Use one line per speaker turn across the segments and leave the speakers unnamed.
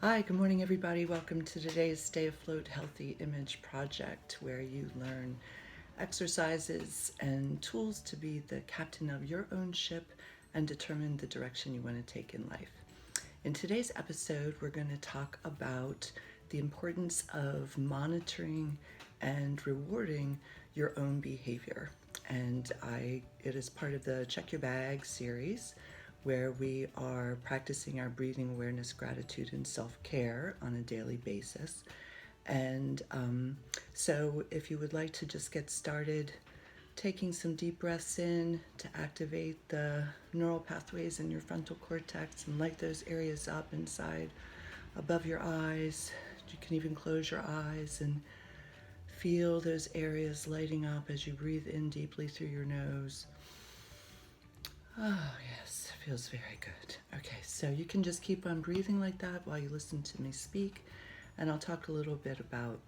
Hi, good morning, everybody. Welcome to today's Stay Afloat Healthy Image Project, where you learn exercises and tools to be the captain of your own ship and determine the direction you want to take in life. In today's episode, we're going to talk about the importance of monitoring and rewarding your own behavior. And it is part of the Check Your Bag series, where we are practicing our breathing awareness, gratitude, and self care on a daily basis. And so, if you would like to just get started, taking some deep breaths in to activate the neural pathways in your frontal cortex and light those areas up inside above your eyes. You can even close your eyes and feel those areas lighting up as you breathe in deeply through your nose. Oh, yes, feels very good. Okay, so you can just keep on breathing like that while you listen to me speak, and I'll talk a little bit about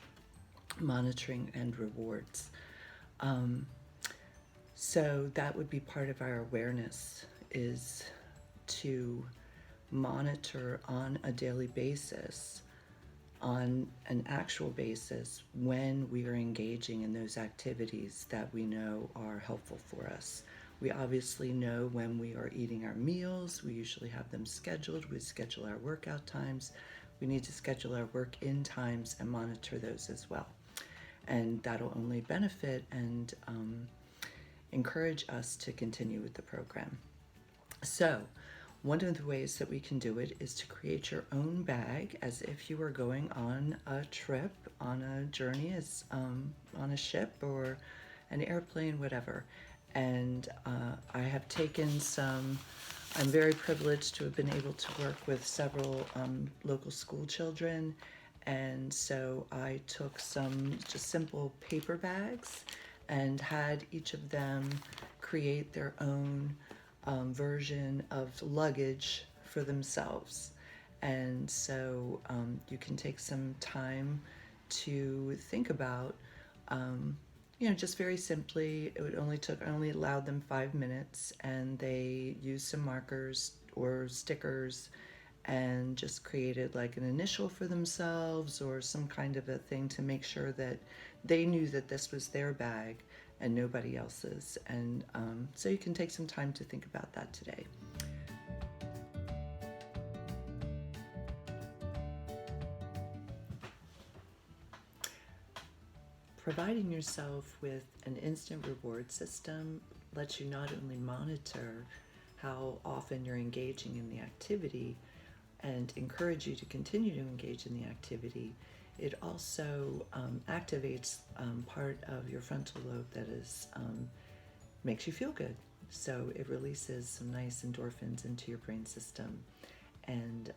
monitoring and rewards. Um, so that would be part of our awareness, is to monitor on a daily basis, on an actual basis, when we are engaging in those activities that we know are helpful for us. We obviously know when we are eating our meals. We usually have them scheduled. We schedule our workout times. We need to schedule our work in times and monitor those as well. And that'll only benefit and encourage us to continue with the program. So, one of the ways that we can do it is to create your own bag as if you were going on a trip, on a journey, as on a ship or an airplane, whatever. And I have taken some. I'm very privileged to have been able to work with several local school children, and so I took some just simple paper bags and had each of them create their own version of luggage for themselves. And so you can take some time to think about, just very simply, I only allowed them 5 minutes, and they used some markers or stickers and just created like an initial for themselves or some kind of a thing to make sure that they knew that this was their bag and nobody else's. And so you can take some time to think about that today. Providing yourself with an instant reward system lets you not only monitor how often you're engaging in the activity and encourage you to continue to engage in the activity, it also activates part of your frontal lobe that is makes you feel good. So it releases some nice endorphins into your brain system. And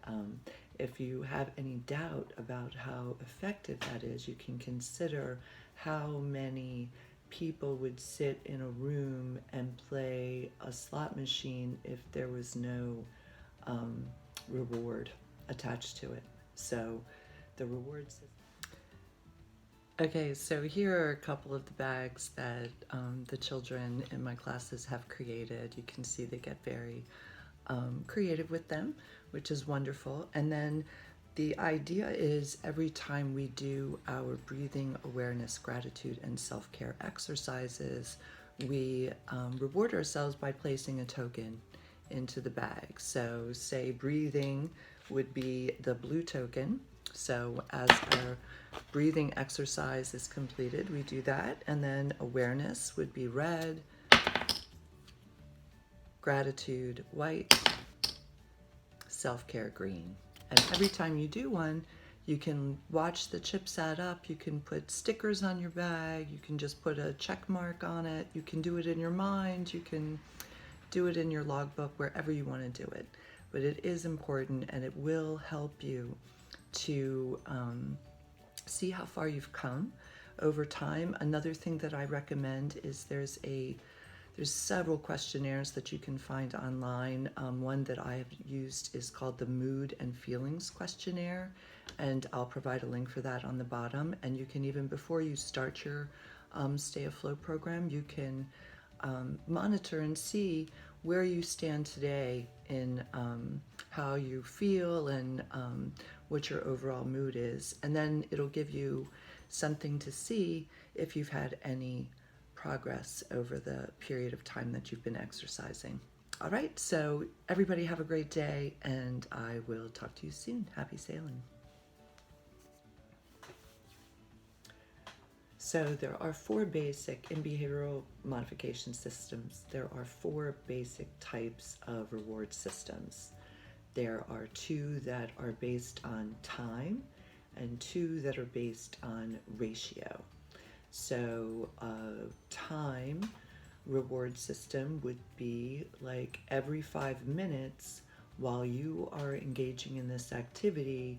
if you have any doubt about how effective that is, you can consider how many people would sit in a room and play a slot machine if there was no reward attached to it. So the rewards. Okay, so here are a couple of the bags that the children in my classes have created. You can see they get very creative with them, which is wonderful. And then the idea is every time we do our breathing awareness, gratitude, and self care exercises, we reward ourselves by placing a token into the bag. So, say breathing would be the blue token. So, as our breathing exercise is completed, we do that. And then awareness would be red, gratitude white, self care green. And every time you do one, you can watch the chips add up. You can put stickers on your bag. You can just put a check mark on it. You can do it in your mind. You can do it in your logbook, wherever you want to do it. But it is important, and it will help you to see how far you've come over time. Another thing that I recommend is there's several questionnaires that you can find online. One that I have used is called the Mood and Feelings Questionnaire, and I'll provide a link for that on the bottom. And you can even, before you start your Stay Afloat program, you can monitor and see where you stand today in how you feel and what your overall mood is. And then it'll give you something to see if you've had any progress over the period of time that you've been exercising. All right, so everybody have a great day, and I will talk to you soon. Happy sailing. So there are four basic, in behavioral modification systems, there are four basic types of reward systems. There are two that are based on time and two that are based on ratio. So a time reward system would be like every 5 minutes while you are engaging in this activity,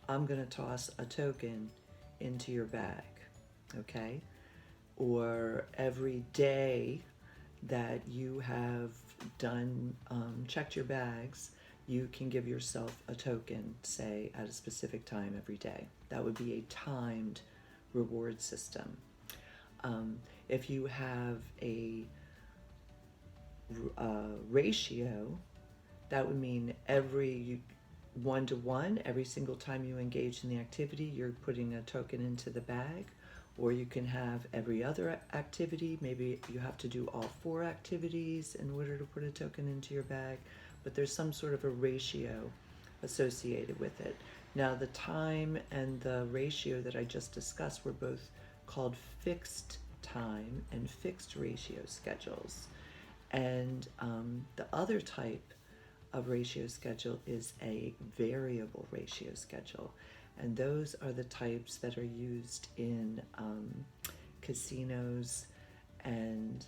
I'm going to toss a token into your bag. Okay? Or every day that you have done, checked your bags, you can give yourself a token, say, at a specific time every day. That would be a timed reward system. If you have a ratio, that would mean every 1-to-1, every single time you engage in the activity, you're putting a token into the bag. Or you can have every other activity. Maybe you have to do all 4 activities in order to put a token into your bag, but there's some sort of a ratio associated with it. Now, the time and the ratio that I just discussed were both called fixed time and fixed ratio schedules. And the other type of ratio schedule is a variable ratio schedule. And those are the types that are used in casinos, and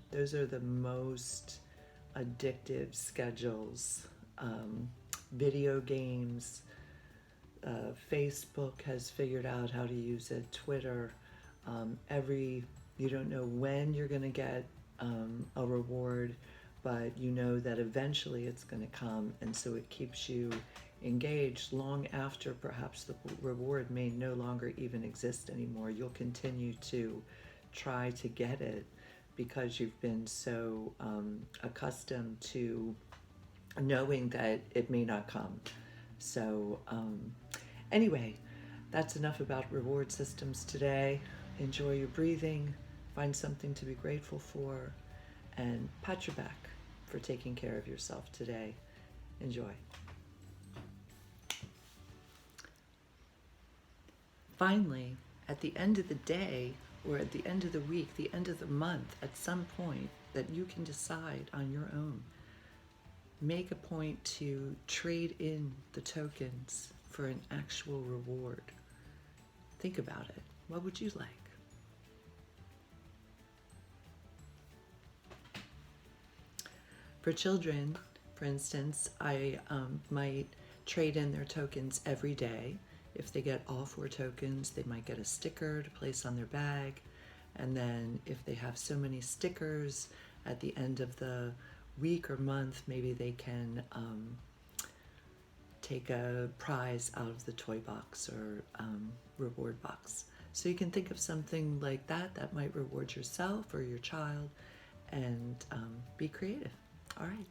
those are the most addictive schedules. Video games, Facebook has figured out how to use it, Twitter. You don't know when you're going to get a reward, but you know that eventually it's going to come, and so it keeps you engaged long after perhaps the reward may no longer even exist anymore. You'll continue to try to get it because you've been so accustomed to knowing that it may not come. So anyway, that's enough about reward systems today. Enjoy your breathing, find something to be grateful for, and pat your back for taking care of yourself today. Enjoy. Finally, at the end of the day, or at the end of the week, the end of the month, at some point that you can decide on your own, make a point to trade in the tokens for an actual reward. Think about it. What would you like? For children, for instance, I might trade in their tokens every day. If they get all 4 tokens, they might get a sticker to place on their bag. And then if they have so many stickers at the end of the week or month, maybe they can take a prize out of the toy box or reward box. So you can think of something like that that might reward yourself or your child, and be creative. All right.